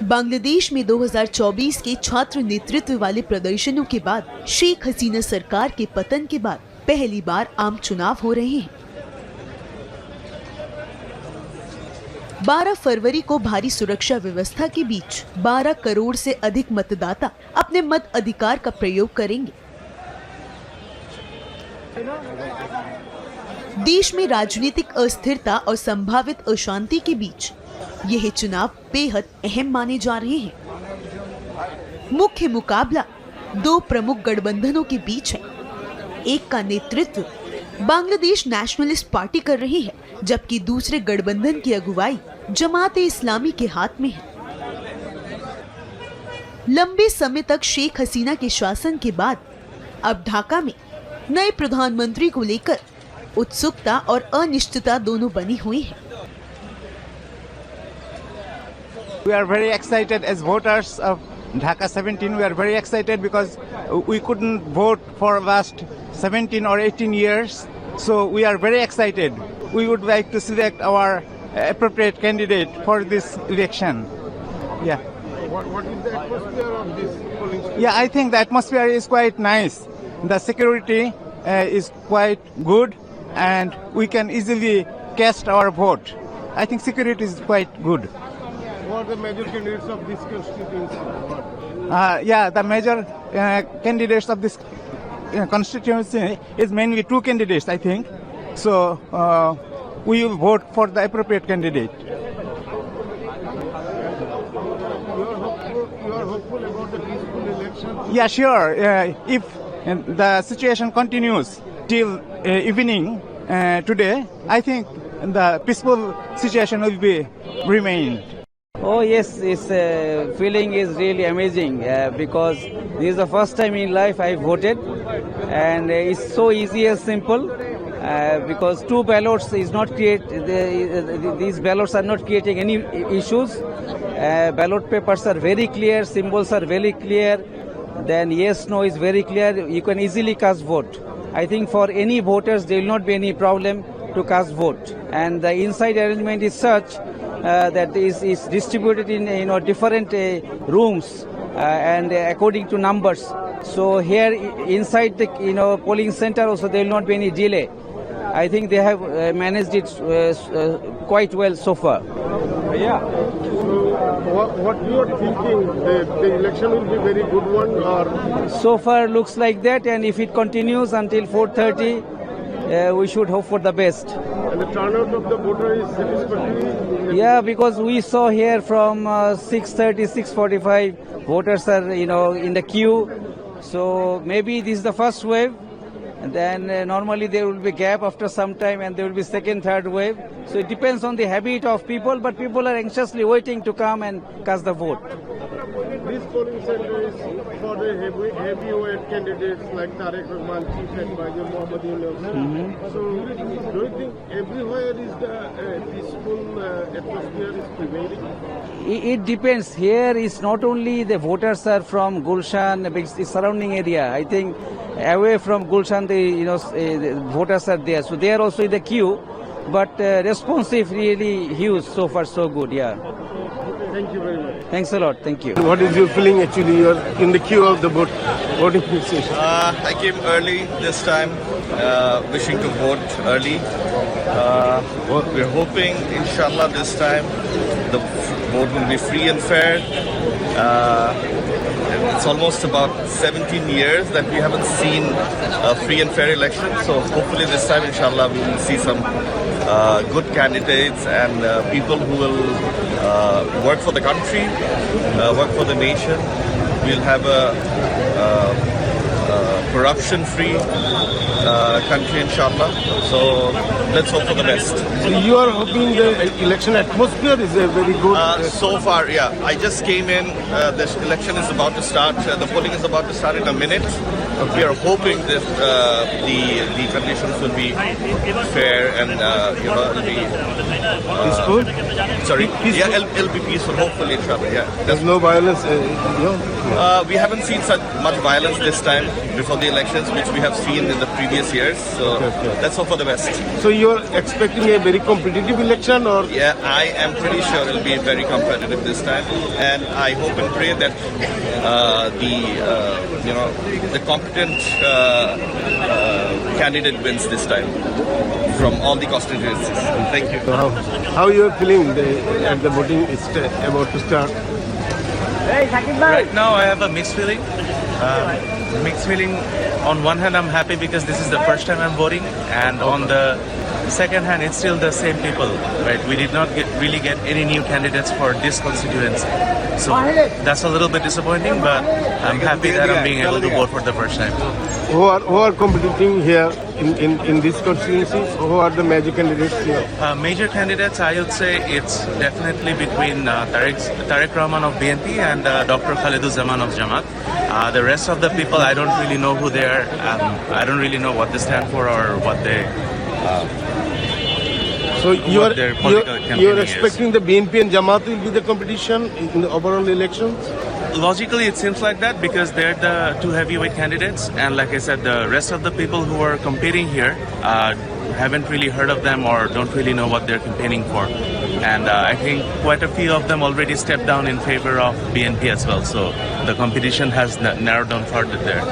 बांग्लादेश में 2024 के छात्र नेतृत्व वाले प्रदर्शनों के बाद शेख हसीना सरकार के पतन के बाद पहली बार आम चुनाव हो रहे हैं। 12 फरवरी को भारी सुरक्षा व्यवस्था के बीच 12 करोड़ से अधिक मतदाता अपने मत अधिकार का प्रयोग करेंगे। देश में राजनीतिक अस्थिरता और संभावित अशांति के बीच यह चुनाव बेहद अहम माने जा रहे हैं। मुख्य मुकाबला दो प्रमुख गठबंधनों के बीच है। एक का नेतृत्व बांग्लादेश नेशनलिस्ट पार्टी कर रही है, जबकि दूसरे गठबंधन की अगुवाई जमात-ए इस्लामी के हाथ में है। लंबे समय तक शेख हसीना के शासन के बाद अब ढाका में नए प्रधानमंत्री को लेकर उत्सुकता और अनिश्चितता दोनों बनी हुई है। We are very excited as voters of Dhaka 17. We are very excited because we couldn't vote for last 17 or 18 years. So we are very excited. We would like to select our appropriate candidate for this election. Yeah. What is the atmosphere of this polling station? Yeah, I think the atmosphere is quite nice. The security is quite good and we can easily cast our vote. I think security is quite good. Who are the major candidates of this constituency? Yeah, the major candidates of this constituency is mainly two candidates, I think. So we will vote for the appropriate candidate. You are hopeful about the peaceful election? Yeah, sure. If the situation continues till evening today, I think the peaceful situation will be remain. Oh yes, this feeling is really amazing because this is the first time in life I voted, and it's so easy and simple because two ballots is not these ballots are not creating any issues. Ballot papers are very clear, symbols are very clear. Then yes, no is very clear. You can easily cast vote. I think for any voters there will not be any problem to cast vote, and the inside arrangement is such that is distributed in different rooms and according to numbers. So here inside the polling center also there will not be any delay. I think they have managed it quite well so far. Yeah. So what you are thinking? The election will be very good one, or so far looks like that, and if it continues until 4:30, we should hope for the best. and the turnout of the voter is satisfactory? Yeah, because we saw here from 6:30, 6:45, voters are in the queue. So maybe this is the first wave, and then normally there will be gap after some time, and there will be second, third wave. So it depends on the habit of people, but people are anxiously waiting to come and cast the vote. This polling center is for the heavyweight candidates like Tariq Rahman, Chief Advisor Mohammad Yunus. So do you think everywhere is the peaceful atmosphere is prevailing? It depends. Here is not only the voters are from Gulshan, the surrounding area. I think away from Gulshan, the voters are there. So they are also in the queue. But responsive really huge. So far so good. Yeah. Thank you very much. Thanks a lot. Thank you. What is your feeling actually? You are in the queue of the voting station. I came early this time, wishing to vote early. We're hoping, inshallah, this time the vote will be free and fair. It's almost about 17 years that we haven't seen a free and fair election. So hopefully this time, inshallah, we will see some good candidates and people who will work for the country, work for the nation. We'll have a corruption-free country, inshallah. So let's hope for the best. So you are hoping the election atmosphere is very good? So far, yeah. I just came in. This election is about to start. The polling is about to start in a minute. We are hoping that the conditions will be fair and it'll be Peaceful? Sorry. Peaceful? Yeah, it'll be peaceful. Hopefully, inshallah. Yeah. There's no violence. We haven't seen such much violence this time before the elections, which we have seen in the previous years. So let's hope for the best. So you're expecting a very competitive election, or Yeah, I am pretty sure it'll be very competitive this time, and I hope and pray that the competent candidate wins this time from all the constituencies. Thank you. how you are feeling at the voting is about to start? Right now, I have a mixed feeling. Mixed feeling. On one hand, I'm happy because this is the first time I'm voting, and on the second hand, it's still the same people. Right? We did not really get any new candidates for this constituency, so that's a little bit disappointing. But I'm happy that I'm being able to vote for the first time. Who are competing here in this constituency? Who are the major candidates here? Major candidates, I would say it's definitely between Tariq Rahman of BNP and Dr. Khaliduzzaman of Jamaat. The rest of the people, I don't really know who they are. I don't really know what they stand for or what they. So what their political campaigning you're is. expecting the BNP and Jamaat will be the competition in the overall elections? Logically, it seems like that because they're the two heavyweight candidates, and like I said, the rest of the people who are competing here haven't really heard of them or don't really know what they're campaigning for. And I think quite a few of them already stepped down in favor of BNP as well. So the competition has narrowed down further there.